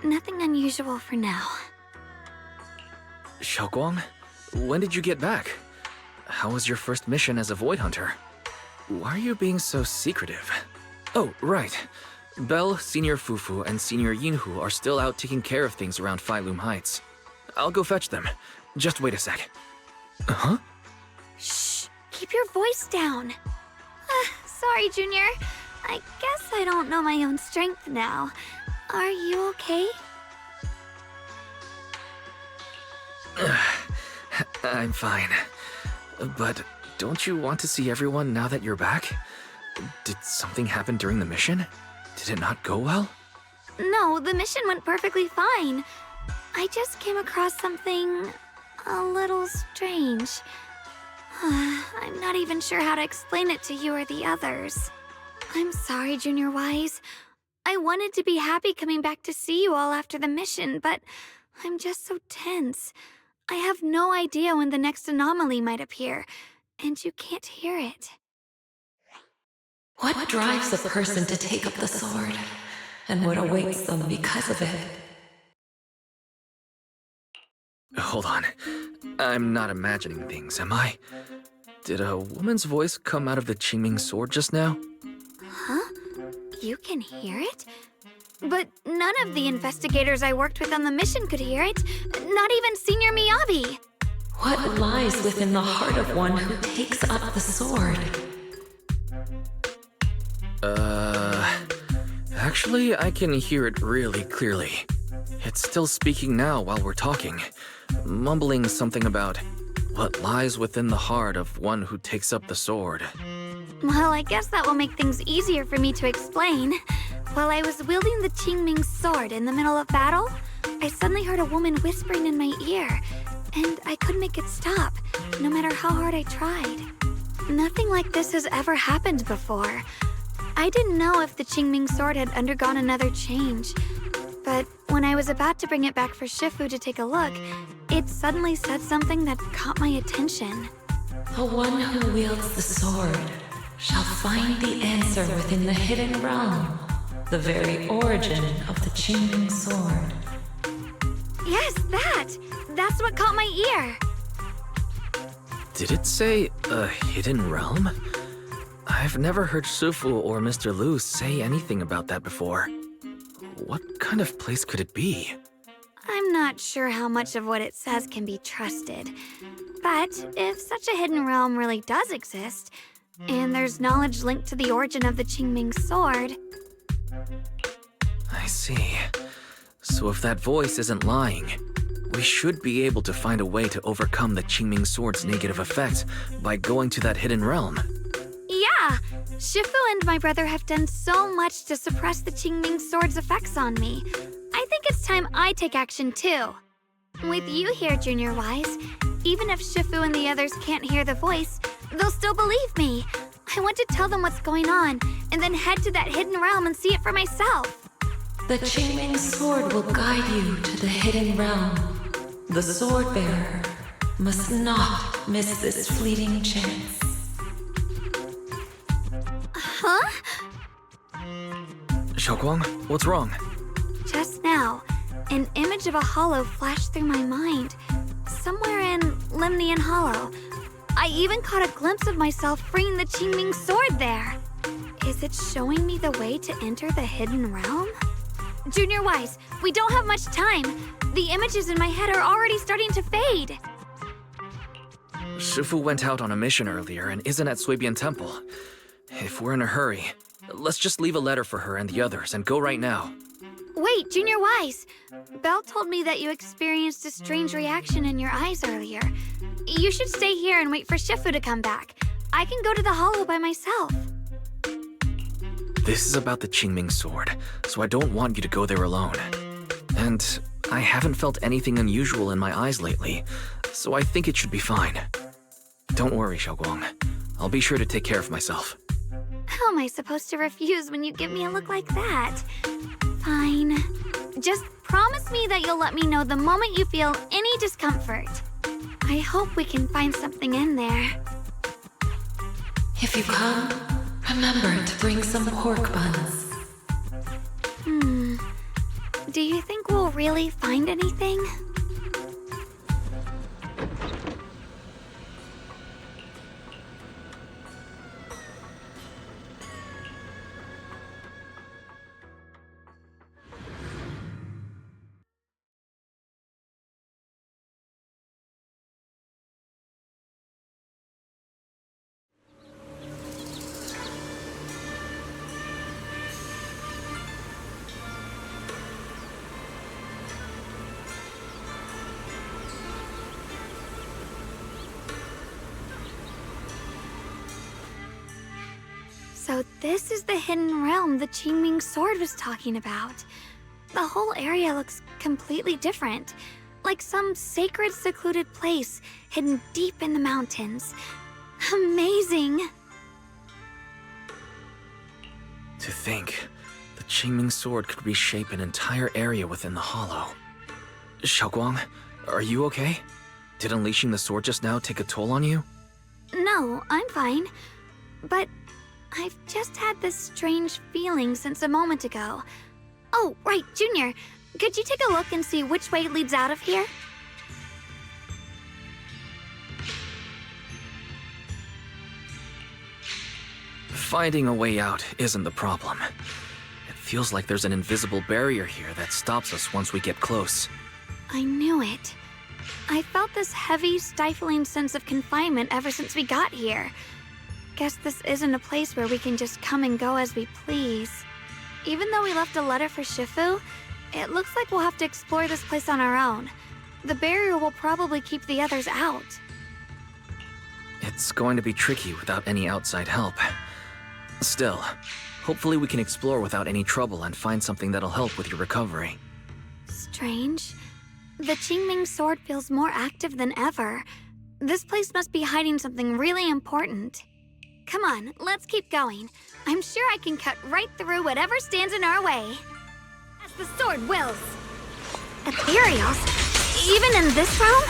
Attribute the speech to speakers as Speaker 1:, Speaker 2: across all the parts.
Speaker 1: Nothing unusual for now.
Speaker 2: Xiaoguang, when did you get back? How was your first mission as a Void Hunter? Why are you being so secretive? Oh, right. Belle, Senior Fufu, and Senior Yinhu are still out taking care of things around Phylum Heights. I'll go fetch them. Just wait a sec. Huh?
Speaker 1: Shh! Keep your voice down. Sorry, Junior. I guess I don't know my own strength now. Are you okay?
Speaker 2: I'm fine. But don't you want to see everyone now that you're back? Did something happen during the mission? Did it not go well?
Speaker 1: No, the mission went perfectly fine. I just came across something a little strange. I'm not even sure how to explain it to you or the others. I'm sorry, Junior Wise. I wanted to be happy coming back to see you all after the mission, but I'm just so tense. I have no idea when the next anomaly might appear, and you can't hear it.
Speaker 3: What drives a person to take up the sword, and what awaits them because of it?
Speaker 2: Hold on. I'm not imagining things, am I? Did a woman's voice come out of the Qingming sword just now?
Speaker 1: Huh? You can hear it? But none of the investigators I worked with on the mission could hear it. Not even Senior Miyabi.
Speaker 3: What lies within the heart of one who takes up the sword?
Speaker 2: Actually, I can hear it really clearly. It's still speaking now while we're talking, mumbling something about what lies within the heart of one who takes up the sword.
Speaker 1: Well, I guess that will make things easier for me to explain. While I was wielding the Qingming sword in the middle of battle, I suddenly heard a woman whispering in my ear, and I couldn't make it stop, no matter how hard I tried. Nothing like this has ever happened before. I didn't know if the Qingming sword had undergone another change, but when I was about to bring it back for Shifu to take a look, it suddenly said something that caught my attention.
Speaker 3: The one who wields the sword shall find the answer within the hidden realm, the very origin of the Qingming sword.
Speaker 1: Yes, that's what caught my ear.
Speaker 2: Did it say a hidden realm? I've never heard Shifu or Mr. Lu say anything about that before. What kind of place could it be?
Speaker 1: I'm not sure how much of what it says can be trusted. But if such a hidden realm really does exist, and there's knowledge linked to the origin of the Qingming sword...
Speaker 2: I see. So if that voice isn't lying, we should be able to find a way to overcome the Qingming sword's negative effect by going to that hidden realm.
Speaker 1: Yeah! Shifu and my brother have done so much to suppress the Qingming sword's effects on me. I think it's time I take action too. With you here, Junior Wise, even if Shifu and the others can't hear the voice, they'll still believe me. I want to tell them what's going on, and then head to that hidden realm and see it for myself.
Speaker 3: The Qingming sword will guide you to the hidden realm. The sword bearer must not miss this fleeting chance.
Speaker 1: Huh?
Speaker 2: Xiaoguang, what's wrong?
Speaker 1: Just now, an image of a hollow flashed through my mind. Somewhere in Limnian Hollow. I even caught a glimpse of myself freeing the Qingming sword there. Is it showing me the way to enter the hidden realm? Junior Wise, we don't have much time. The images in my head are already starting to fade.
Speaker 2: Shifu went out on a mission earlier and isn't at Suibian Temple. If we're in a hurry, let's just leave a letter for her and the others and go right now.
Speaker 1: Wait, Junior Wise. Belle told me that you experienced a strange reaction in your eyes earlier. You should stay here and wait for Shifu to come back. I can go to the hollow by myself.
Speaker 2: This is about the Qingming sword, so I don't want you to go there alone. And I haven't felt anything unusual in my eyes lately, so I think it should be fine. Don't worry, Xiaoguang. I'll be sure to take care of myself.
Speaker 1: How am I supposed to refuse when you give me a look like that? Fine. Just promise me that you'll let me know the moment you feel any discomfort. I hope we can find something in there.
Speaker 3: If you come, remember to bring some pork buns.
Speaker 1: Do you think we'll really find anything? So this is the hidden realm the Qingming sword was talking about. The whole area looks completely different, like some sacred, secluded place hidden deep in the mountains. Amazing!
Speaker 2: To think, the Qingming sword could reshape an entire area within the hollow. Xiaoguang, are you okay? Did unleashing the sword just now take a toll on you?
Speaker 1: No, I'm fine. But I've just had this strange feeling since a moment ago. Oh, right, Junior. Could you take a look and see which way leads out of here?
Speaker 2: Finding a way out isn't the problem. It feels like there's an invisible barrier here that stops us once we get close.
Speaker 1: I knew it. I felt this heavy, stifling sense of confinement ever since we got here. Guess this isn't a place where we can just come and go as we please. Even though we left a letter for Shifu, it looks like we'll have to explore this place on our own. The barrier will probably keep the others out.
Speaker 2: It's going to be tricky without any outside help. Still, hopefully we can explore without any trouble and find something that'll help with your recovery.
Speaker 1: Strange. The Qingming sword feels more active than ever. This place must be hiding something really important. Come on, let's keep going. I'm sure I can cut right through whatever stands in our way. As the sword wills. Ethereals? Even in this realm?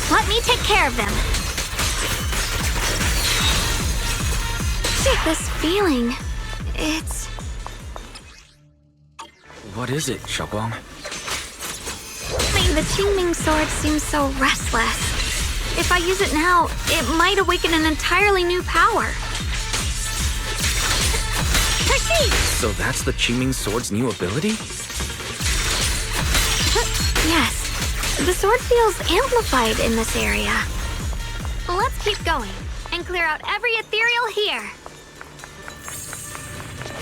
Speaker 1: Let me take care of them. This feeling, it's...
Speaker 2: What is it, Xiaoguang?
Speaker 1: The Qingming sword seems so restless. If I use it now, it might awaken an entirely new power. Proceed!
Speaker 2: So that's the Qingming sword's new ability?
Speaker 1: Yes. The sword feels amplified in this area. Let's keep going and clear out every ethereal here.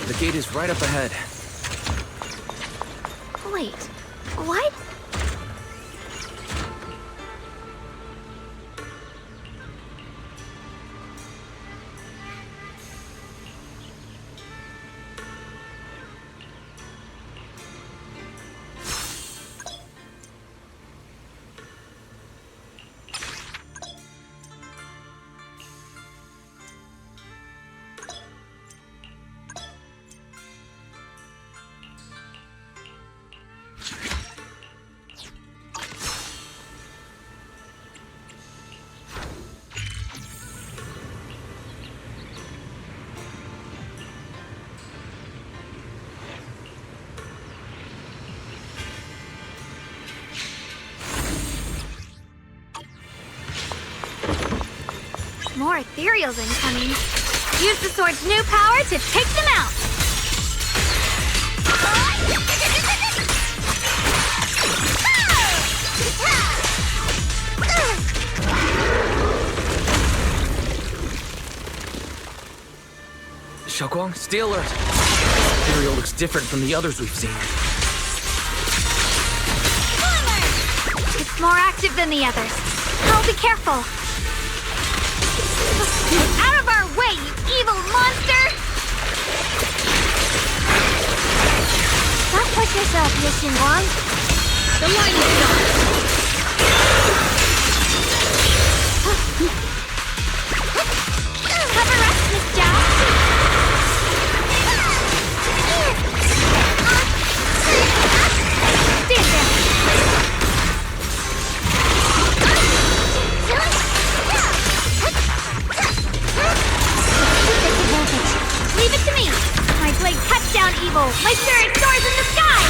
Speaker 2: The gate is right up ahead.
Speaker 1: Wait, what? More ethereals incoming. Use the sword's new power to take them out.
Speaker 2: Xiaoguang, stay alert. This ethereal looks different from the others we've seen.
Speaker 1: It's more active than the others. I'll be careful. Get out of our way, you evil monster! Don't push yourself, Miss Xinguang. The line is gone. Have a rest, Miss Zhao. Stand there. Leave it to me! My blade cuts down evil! My spirit soars in the sky!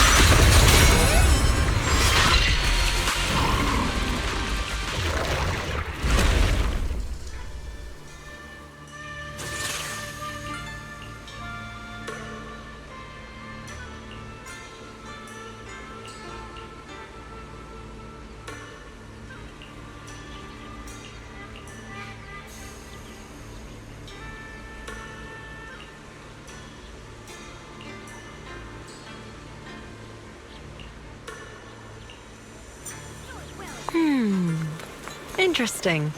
Speaker 3: Interesting.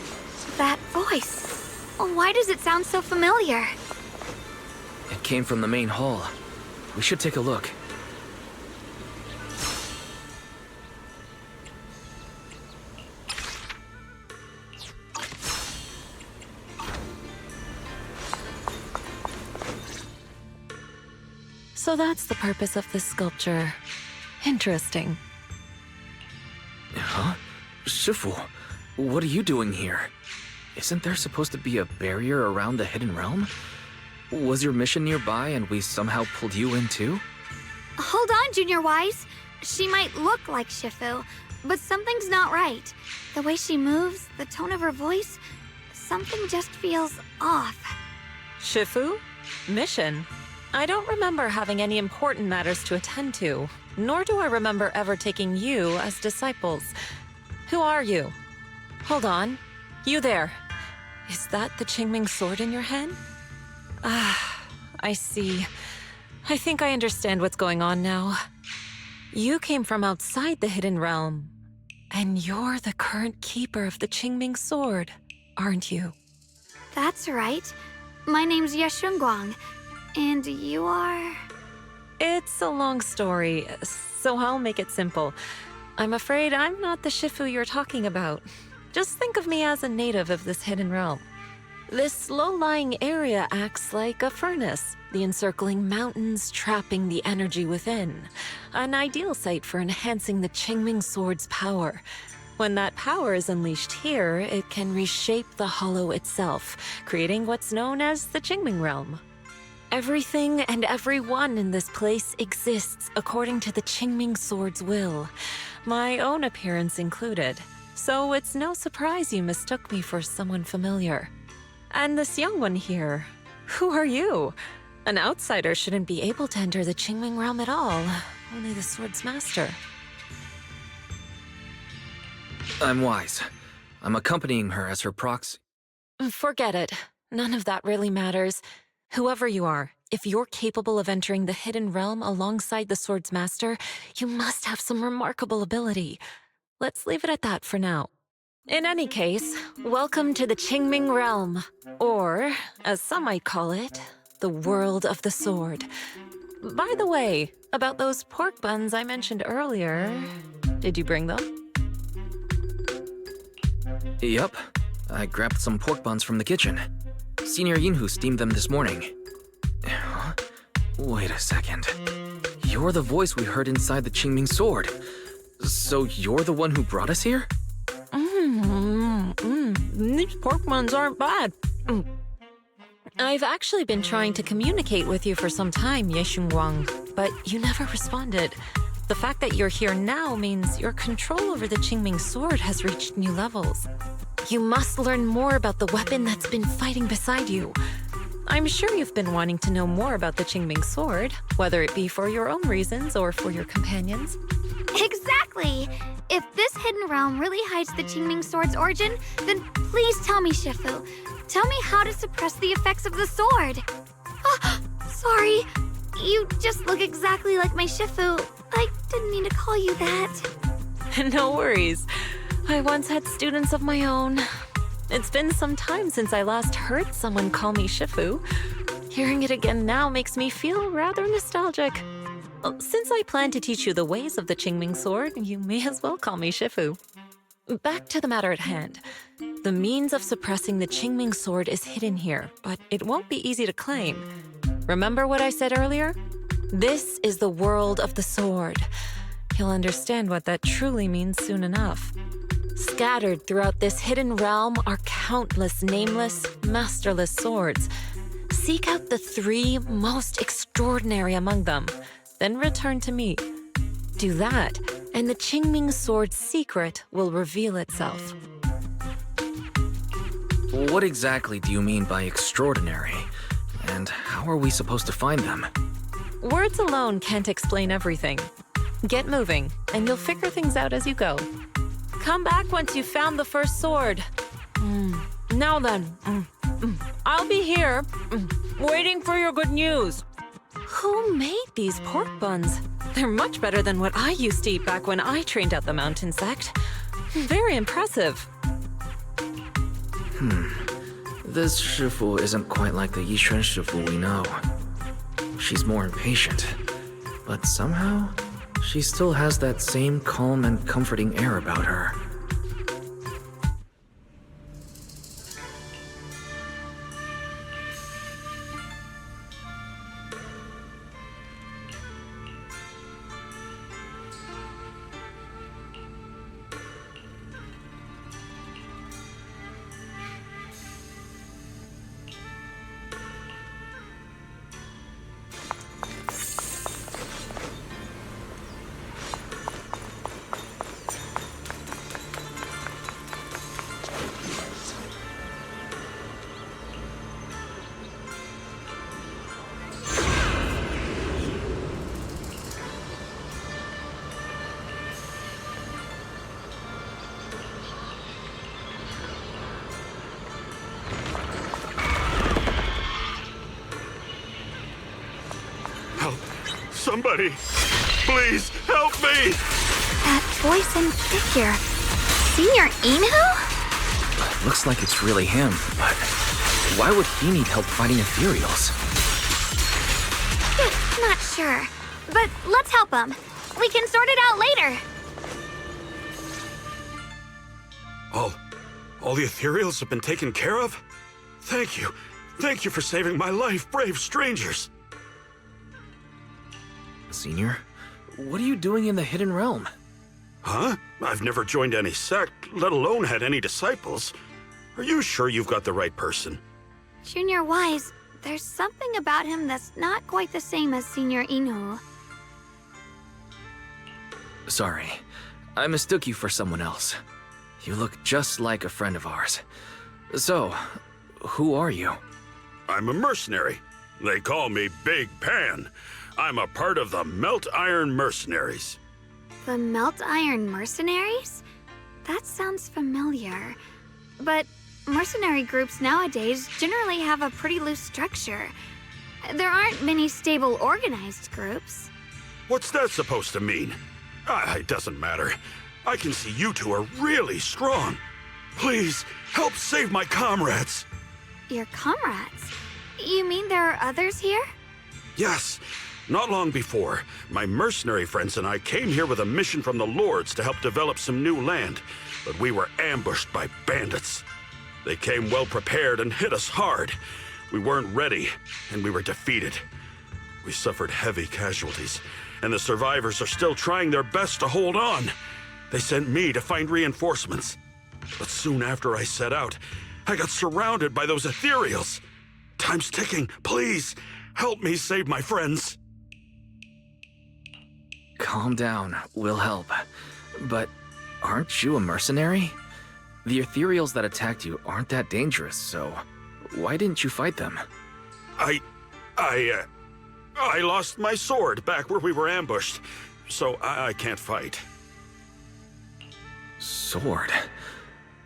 Speaker 1: That voice. Why does it sound so familiar?
Speaker 2: It came from the main hall. We should take a look.
Speaker 3: So that's the purpose of this sculpture. Interesting.
Speaker 2: Huh? Shifu, what are you doing here? Isn't there supposed to be a barrier around the Hidden Realm? Was your mission nearby and we somehow pulled you in too?
Speaker 1: Hold on, Junior Wise. She might look like Shifu, but something's not right. The way she moves, the tone of her voice, something just feels off.
Speaker 3: Shifu? Mission? I don't remember having any important matters to attend to, nor do I remember ever taking you as disciples. Who are you? Hold on. You there. Is that the Qingming sword in your hand? Ah, I see. I think I understand what's going on now. You came from outside the Hidden Realm, and you're the current keeper of the Qingming sword, aren't you?
Speaker 1: That's right. My name's Yashunguang, and you are...
Speaker 3: It's a long story, so I'll make it simple. I'm afraid I'm not the Shifu you're talking about. Just think of me as a native of this hidden realm. This low-lying area acts like a furnace, the encircling mountains trapping the energy within. An ideal site for enhancing the Qingming sword's power. When that power is unleashed here, it can reshape the hollow itself, creating what's known as the Qingming realm. Everything and everyone in this place exists according to the Qingming sword's will, my own appearance included. So it's no surprise you mistook me for someone familiar. And this young one here, who are you? An outsider shouldn't be able to enter the Qingming realm at all, only the sword's master.
Speaker 2: I'm Wise. I'm accompanying her as her proxy.
Speaker 3: Forget it. None of that really matters. Whoever you are, if you're capable of entering the hidden realm alongside the sword's master, you must have some remarkable ability. Let's leave it at that for now. In any case, welcome to the Qingming realm, or, as some might call it, the world of the sword. By the way, about those pork buns I mentioned earlier, did you bring them?
Speaker 2: Yup. I grabbed some pork buns from the kitchen. Senior Yinhu steamed them this morning. Huh? Wait a second. You're the voice we heard inside the Qingming sword. So you're the one who brought us here?
Speaker 3: These pork buns aren't bad. I've actually been trying to communicate with you for some time, Yeshunguang, but you never responded. The fact that you're here now means your control over the Qingming sword has reached new levels. You must learn more about the weapon that's been fighting beside you. I'm sure you've been wanting to know more about the Qingming sword, whether it be for your own reasons or for your companions.
Speaker 1: Exactly! If this hidden realm really hides the Qingming sword's origin, then please tell me, Shifu. Tell me how to suppress the effects of the sword. Oh, sorry. You just look exactly like my Shifu. I didn't mean to call you that.
Speaker 3: No worries. I once had students of my own. It's been some time since I last heard someone call me Shifu. Hearing it again now makes me feel rather nostalgic. Since I plan to teach you the ways of the Qingming sword, you may as well call me Shifu. Back to the matter at hand. The means of suppressing the Qingming sword is hidden here, but it won't be easy to claim. Remember what I said earlier? This is the world of the sword. You'll understand what that truly means soon enough. Scattered throughout this hidden realm are countless nameless, masterless swords. Seek out the 3 most extraordinary among them, then return to me. Do that, and the Qingming sword's secret will reveal itself.
Speaker 2: What exactly do you mean by extraordinary? And how are we supposed to find them?
Speaker 3: Words alone can't explain everything. Get moving, and you'll figure things out as you go. Come back once you've found the first sword. Now then, I'll be here, waiting for your good news. Who made these pork buns? They're much better than what I used to eat back when I trained at the mountain sect. Very impressive.
Speaker 2: This Shifu isn't quite like the Yixuan Shifu we know. She's more impatient, but somehow, she still has that same calm and comforting air about her.
Speaker 4: Help! Somebody! Please, help me!
Speaker 1: That voice and figure. Senior Inhu?
Speaker 2: Looks like it's really him, but why would he need help fighting ethereals?
Speaker 1: Not sure. But let's help him. We can sort it out later.
Speaker 4: All the ethereals have been taken care of? Thank you. Thank you for saving my life, brave strangers.
Speaker 2: Senior, what are you doing in the Hidden Realm?
Speaker 4: Huh? I've never joined any sect, let alone had any disciples. Are you sure you've got the right person?
Speaker 1: Junior Wise, there's something about him that's not quite the same as Senior Inhu.
Speaker 2: Sorry, I mistook you for someone else. You look just like a friend of ours. So, who are you?
Speaker 4: I'm a mercenary. They call me Big Pan. I'm a part of the Melt Iron Mercenaries.
Speaker 1: The Melt Iron Mercenaries? That sounds familiar. But mercenary groups nowadays generally have a pretty loose structure. There aren't many stable, organized groups.
Speaker 4: What's that supposed to mean? It doesn't matter. I can see you two are really strong. Please, help save my comrades.
Speaker 1: Your comrades? You mean there are others here?
Speaker 4: Yes. Not long before, my mercenary friends and I came here with a mission from the Lords to help develop some new land, but we were ambushed by bandits. They came well prepared and hit us hard. We weren't ready, and we were defeated. We suffered heavy casualties, and the survivors are still trying their best to hold on. They sent me to find reinforcements. But soon after I set out, I got surrounded by those ethereals. Time's ticking. Please, help me save my friends.
Speaker 2: Calm down, we'll help. But aren't you a mercenary? The ethereals that attacked you aren't that dangerous, so why didn't you fight them?
Speaker 4: I lost my sword back where we were ambushed, so I can't fight.
Speaker 2: Sword?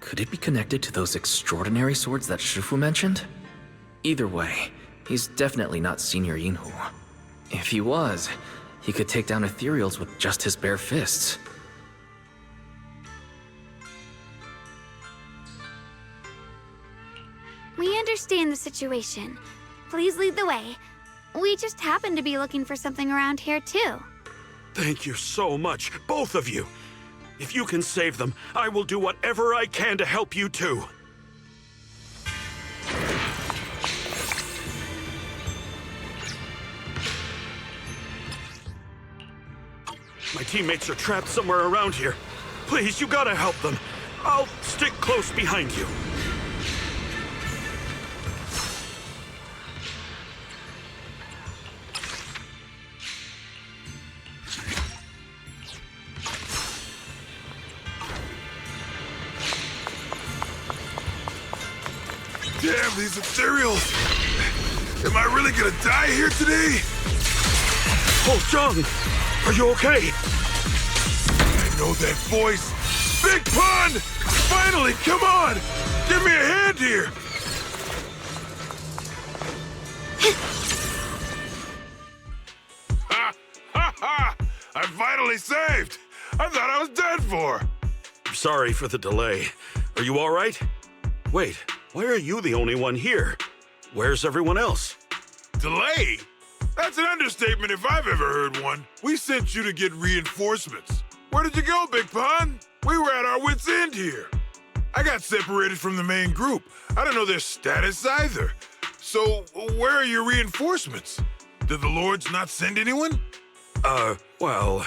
Speaker 2: Could it be connected to those extraordinary swords that Shifu mentioned? Either way, he's definitely not Senior Yinhu. If he was, he could take down ethereals with just his bare fists.
Speaker 1: We understand the situation. Please lead the way. We just happen to be looking for something around here, too.
Speaker 4: Thank you so much, both of you. If you can save them, I will do whatever I can to help you too. My teammates are trapped somewhere around here. Please, you gotta help them. I'll stick close behind you.
Speaker 5: Damn, these ethereals! Am I really gonna die here today?
Speaker 4: Oh, Jung! Are you okay?
Speaker 5: I know that voice! Big Pun! Finally, come on! Give me a hand here! Ha! Ha ha! I'm finally saved! I thought I was dead for!
Speaker 4: Sorry for the delay. Are you all right? Wait, Why are you the only one here? Where's everyone else?
Speaker 5: Delay? That's an understatement if I've ever heard one. We sent you to get reinforcements. Where did you go, Big Pun? We were at our wits' end here. I got separated from the main group. I don't know their status either. So, where are your reinforcements? Did the Lords not send anyone?
Speaker 4: Well,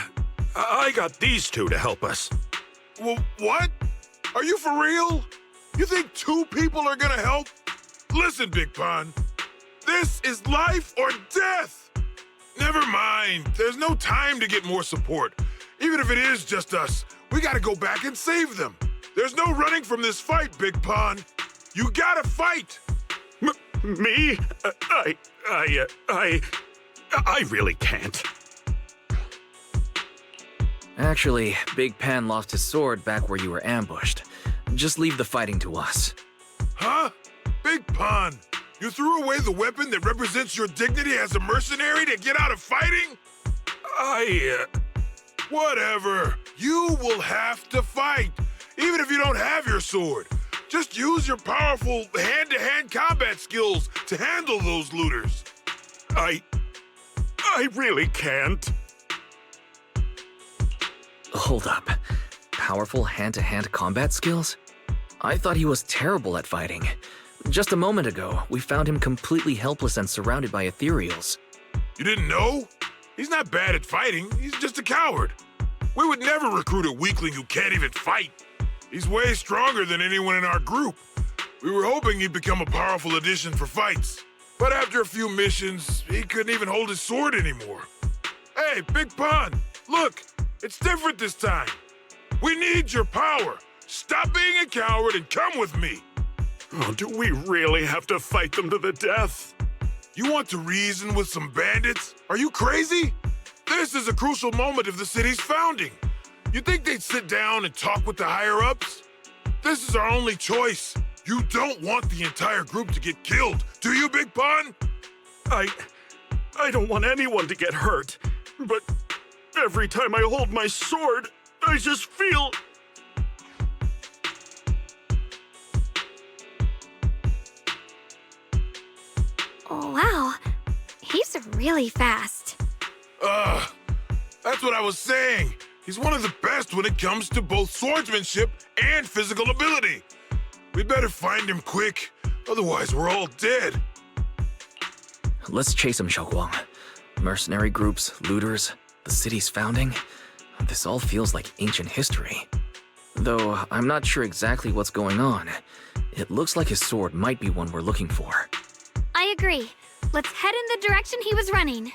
Speaker 4: I got these two to help us.
Speaker 5: Well, what? Are you for real? You think 2 people are gonna help? Listen, Big Pun. This is life or death. Never mind. There's no time to get more support. Even if it is just us, we gotta go back and save them. There's no running from this fight, Big Pun. You gotta fight.
Speaker 4: Me? I really can't.
Speaker 2: Actually, Big Pan lost his sword back where you were ambushed. Just leave the fighting to us.
Speaker 5: Huh? Big Pun, you threw away the weapon that represents your dignity as a mercenary to get out of fighting? Whatever. You will have to fight, even if you don't have your sword. Just use your powerful hand-to-hand combat skills to handle those looters.
Speaker 4: I really can't.
Speaker 2: Hold up. Powerful hand-to-hand combat skills? I thought he was terrible at fighting. Just a moment ago, we found him completely helpless and surrounded by ethereals.
Speaker 5: You didn't know? He's not bad at fighting. He's just a coward. We would never recruit a weakling who can't even fight. He's way stronger than anyone in our group. We were hoping he'd become a powerful addition for fights. But after a few missions, he couldn't even hold his sword anymore. Hey, Big Pun, look, it's different this time. We need your power. Stop being a coward and come with me.
Speaker 4: Oh, do we really have to fight them to the death?
Speaker 5: You want to reason with some bandits? Are you crazy? This is a crucial moment of the city's founding. You think they'd sit down and talk with the higher-ups? This is our only choice. You don't want the entire group to get killed, do you, Big Pun?
Speaker 4: I don't want anyone to get hurt, but every time I hold my sword, I just feel...
Speaker 1: Oh, wow. He's really fast.
Speaker 5: That's what I was saying. He's one of the best when it comes to both swordsmanship and physical ability. We'd better find him quick, otherwise we're all dead.
Speaker 2: Let's chase him, Xiaoguang. Mercenary groups, looters, the city's founding. This all feels like ancient history. Though I'm not sure exactly what's going on. It looks like his sword might be one we're looking for.
Speaker 1: I agree. Let's head in the direction he was running.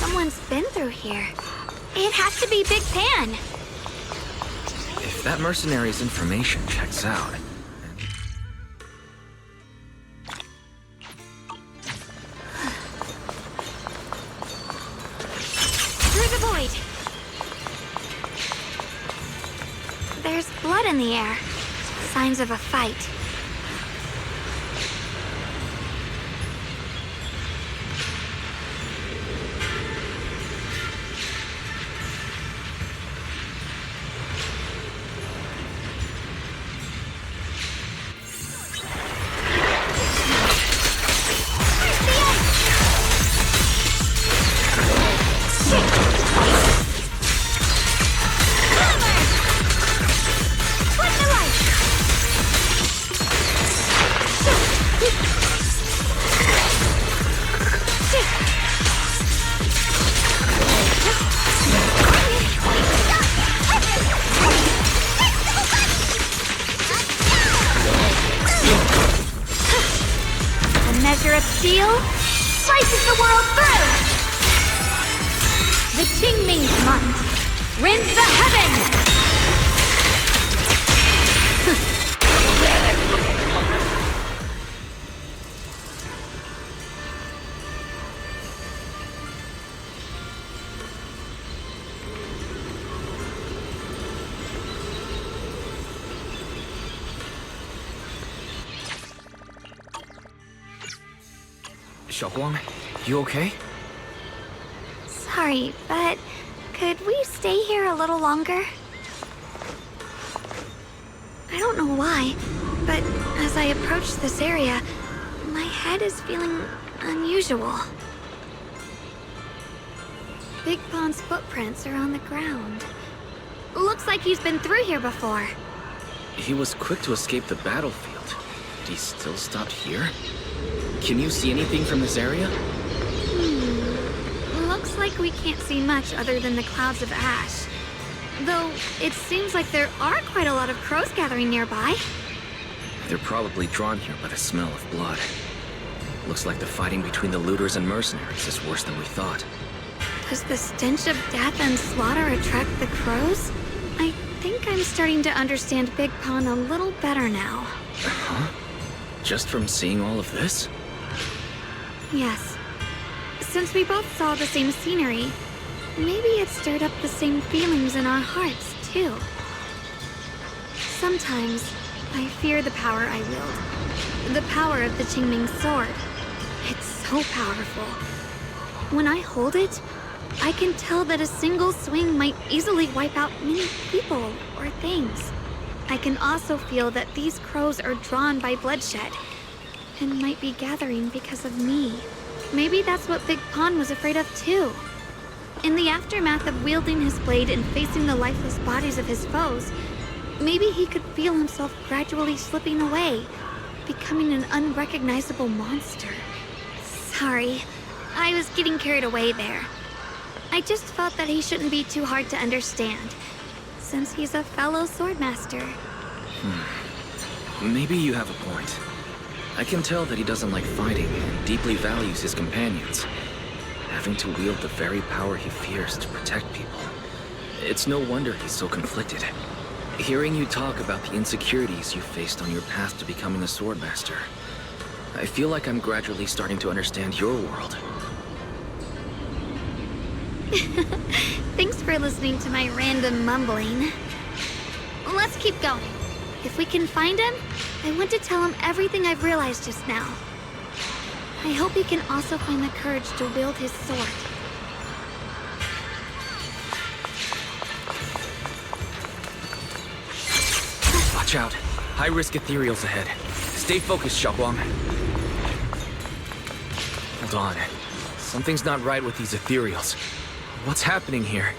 Speaker 1: Someone's been through here. It has to be Big Pan.
Speaker 2: If that mercenary's information checks out...
Speaker 1: Through the void. There's blood in the air. Signs of a fight. Measure of steel slices the world through! The Qingming month. Rend the heavens!
Speaker 2: Xiaoguang, you okay?
Speaker 1: Sorry, but could we stay here a little longer? I don't know why, but as I approach this area, my head is feeling unusual. Big Pond's footprints are on the ground. Looks like he's been through here before.
Speaker 2: He was quick to escape the battlefield. But he still stopped here? Can you see anything from this area?
Speaker 1: Looks like we can't see much other than the clouds of ash. Though, it seems like there are quite a lot of crows gathering nearby.
Speaker 2: They're probably drawn here by the smell of blood. Looks like the fighting between the looters and mercenaries is worse than we thought.
Speaker 1: Does the stench of death and slaughter attract the crows? I think I'm starting to understand Big Pond a little better now.
Speaker 2: Huh? Just from seeing all of this?
Speaker 1: Yes. Since we both saw the same scenery, maybe it stirred up the same feelings in our hearts, too. Sometimes, I fear the power I wield. The power of the Qingming sword. It's so powerful. When I hold it, I can tell that a single swing might easily wipe out many people or things. I can also feel that these crows are drawn by bloodshed, and might be gathering because of me. Maybe that's what Big Pond was afraid of too. In the aftermath of wielding his blade and facing the lifeless bodies of his foes, maybe he could feel himself gradually slipping away, becoming an unrecognizable monster. Sorry, I was getting carried away there. I just felt that he shouldn't be too hard to understand, since he's a fellow swordmaster.
Speaker 2: Maybe you have a point. I can tell that he doesn't like fighting and deeply values his companions. Having to wield the very power he fears to protect people. It's no wonder he's so conflicted. Hearing you talk about the insecurities you faced on your path to becoming a swordmaster, I feel like I'm gradually starting to understand your world.
Speaker 1: Thanks for listening to my random mumbling. Let's keep going. If we can find him, I want to tell him everything I've realized just now. I hope he can also find the courage to wield his sword.
Speaker 2: Watch out. High-risk ethereals ahead. Stay focused, Xiaoguang. Hold on. Something's not right with these ethereals. What's happening here?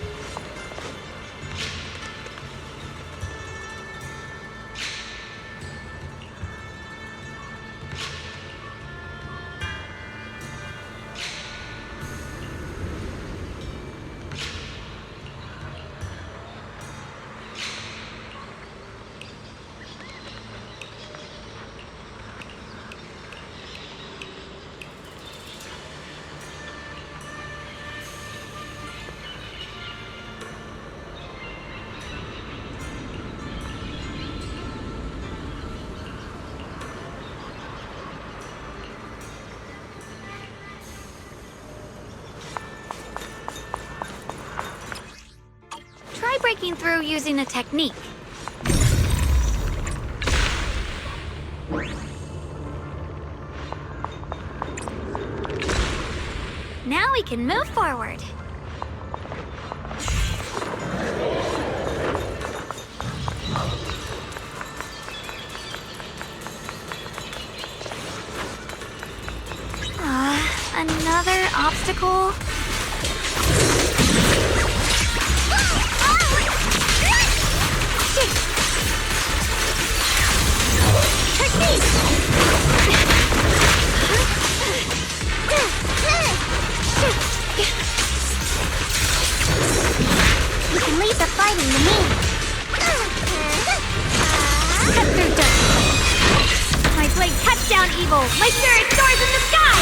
Speaker 1: Try breaking through using a technique. Now we can move forward. Another obstacle?
Speaker 6: You can leave the fighting to me.
Speaker 1: Cut through darkness. My blade cuts down evil. My spirit soars in the sky.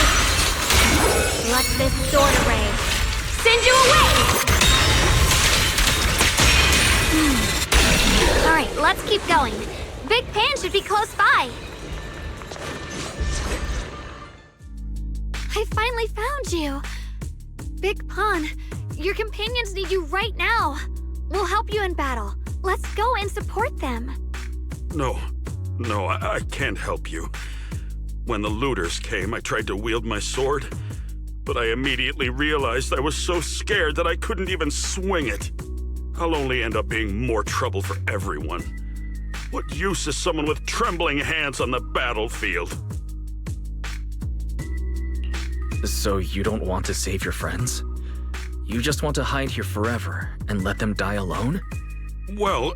Speaker 1: Let this sword array send you away. Alright, let's keep going. Big Pan should be close by. I finally found you. Big Pan, your companions need you right now. We'll help you in battle. Let's go and support them.
Speaker 4: No, I can't help you. When the looters came, I tried to wield my sword, but I immediately realized I was so scared that I couldn't even swing it. I'll only end up being more trouble for everyone. What use is someone with trembling hands on the battlefield?
Speaker 2: So you don't want to save your friends? You just want to hide here forever and let them die alone?
Speaker 4: Well,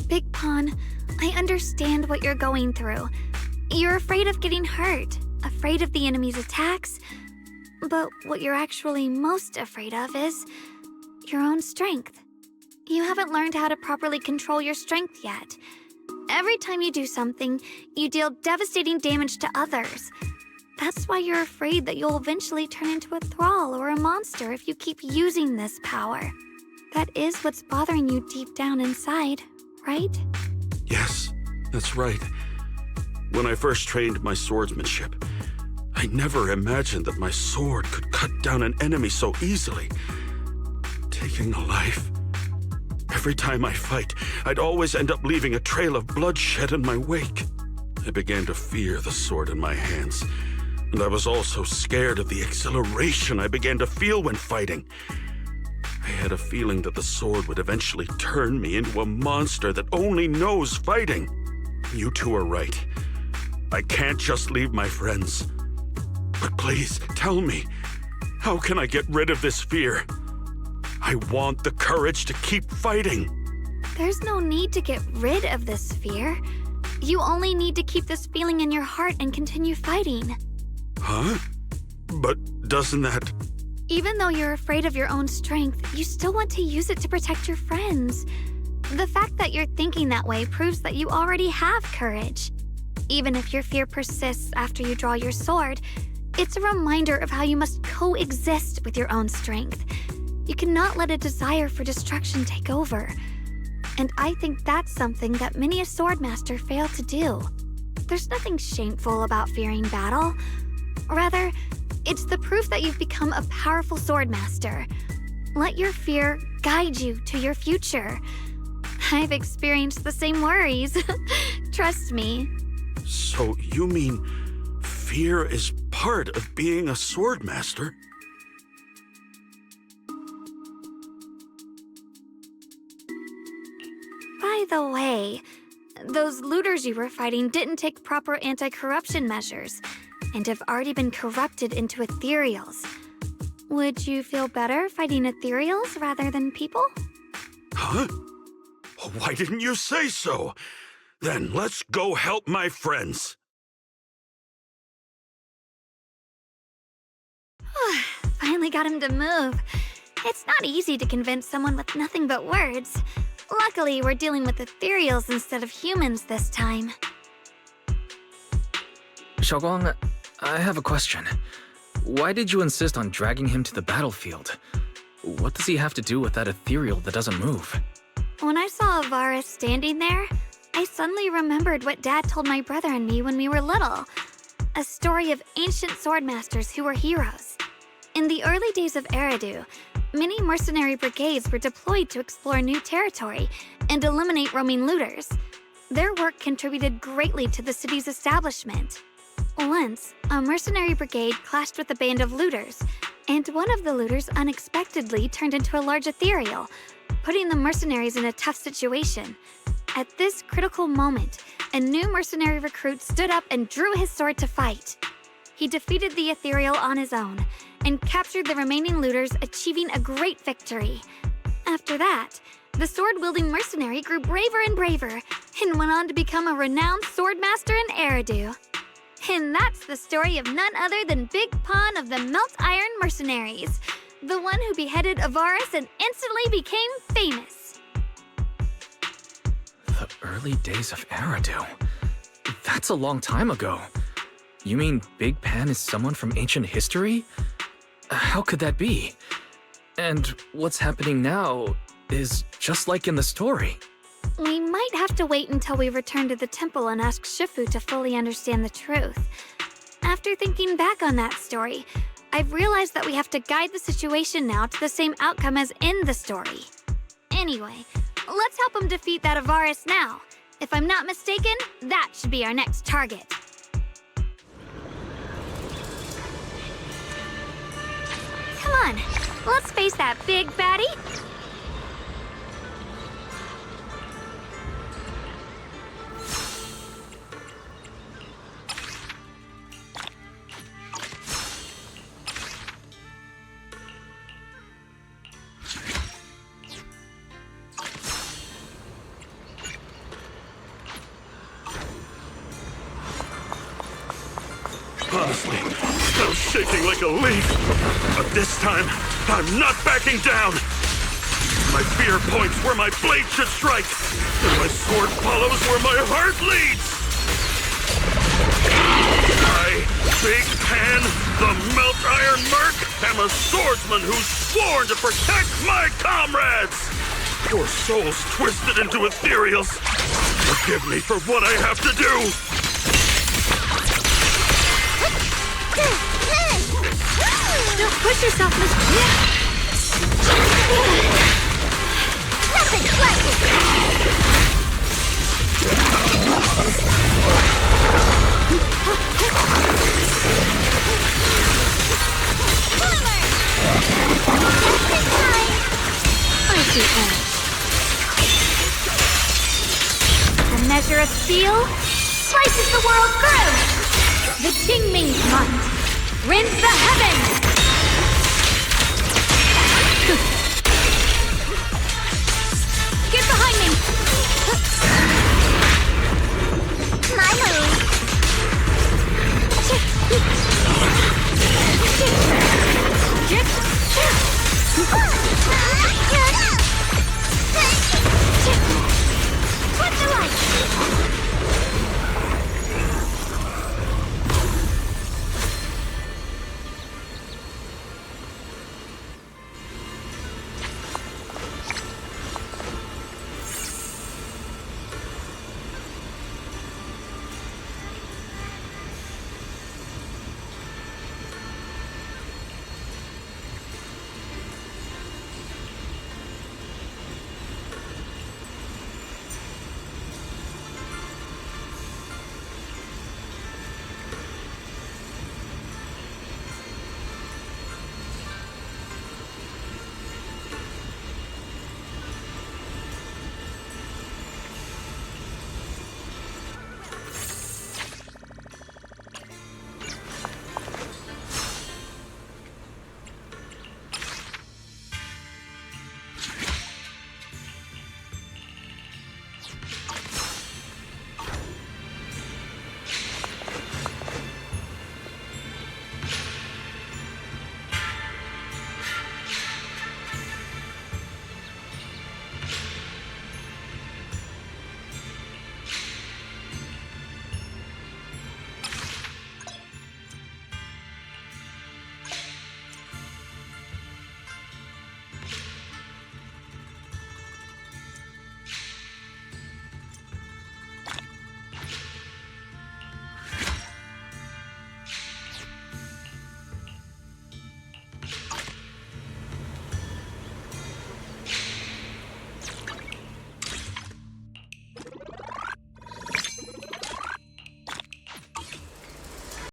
Speaker 1: Big Pan, I understand what you're going through. You're afraid of getting hurt, afraid of the enemy's attacks, but what you're actually most afraid of is your own strength. You haven't learned how to properly control your strength yet. Every time you do something, you deal devastating damage to others. That's why you're afraid that you'll eventually turn into a thrall or a monster if you keep using this power. That is what's bothering you deep down inside, right?
Speaker 4: yes, that's right. When I first trained my swordsmanship, I never imagined that my sword could cut down an enemy so easily, taking a life. Every time I fight, I'd always end up leaving a trail of bloodshed in my wake. I began to fear the sword in my hands, and I was also scared of the exhilaration I began to feel when fighting. I had a feeling that the sword would eventually turn me into a monster that only knows fighting. You two are right. I can't just leave my friends. But please, tell me, how can I get rid of this fear? I want the courage to keep fighting.
Speaker 1: There's no need to get rid of this fear. You only need to keep this feeling in your heart and continue fighting.
Speaker 4: Huh? But doesn't that...
Speaker 1: Even though you're afraid of your own strength, you still want to use it to protect your friends. The fact that you're thinking that way proves that you already have courage. Even if your fear persists after you draw your sword, it's a reminder of how you must coexist with your own strength. You cannot let a desire for destruction take over. And I think that's something that many a swordmaster fail to do. There's nothing shameful about fearing battle. Rather, it's the proof that you've become a powerful swordmaster. Let your fear guide you to your future. I've experienced the same worries. Trust me.
Speaker 4: So you mean fear is part of being a swordmaster?
Speaker 1: By the way, those looters you were fighting didn't take proper anti-corruption measures and have already been corrupted into ethereals. Would you feel better fighting ethereals rather than people?
Speaker 4: Huh? Why didn't you say so? Then let's go help my friends.
Speaker 1: Finally got him to move. It's not easy to convince someone with nothing but words. Luckily, we're dealing with ethereals instead of humans this time.
Speaker 2: Xiaoguang, I have a question. Why did you insist on dragging him to the battlefield? What does he have to do with that ethereal that doesn't move?
Speaker 1: When I saw Avaris standing there, I suddenly remembered what Dad told my brother and me when we were little. A story of ancient swordmasters who were heroes. In the early days of Eridu, many mercenary brigades were deployed to explore new territory and eliminate roaming looters. Their work contributed greatly to the city's establishment. Once, a mercenary brigade clashed with a band of looters, and one of the looters unexpectedly turned into a large ethereal, putting the mercenaries in a tough situation. At this critical moment, a new mercenary recruit stood up and drew his sword to fight. He defeated the ethereal on his own and captured the remaining looters, achieving a great victory. After that, the sword-wielding mercenary grew braver and braver and went on to become a renowned swordmaster in Eridu. And that's the story of none other than Big Pan of the Melt Iron Mercenaries, the one who beheaded Avaris and instantly became famous.
Speaker 2: The early days of Eridu? That's a long time ago. You mean Big Pan is someone from ancient history? How could that be? And what's happening now is just like in the story.
Speaker 1: We might have to wait until we return to the temple and ask Shifu to fully understand the truth. After thinking back on that story, I've realized that we have to guide the situation now to the same outcome as in the story. Anyway, let's help him defeat that Avaris now. If I'm not mistaken, that should be our next target. Come on, let's face that big baddie.
Speaker 4: Honestly, I'm shaking like a leaf. But this time, I'm not backing down. My fear points where my blade should strike, and my sword follows where my heart leads. I, Big Pan, the Melt Iron Merc, am a swordsman who's sworn to protect my comrades. Your souls twisted into ethereals. Forgive me for what I have to do.
Speaker 1: Don't push yourself, Miss.
Speaker 6: Nothing like it! Boomer! Just in time!
Speaker 1: I see edge. The measure of steel slices the world through. The Qingming's might rends the heavens.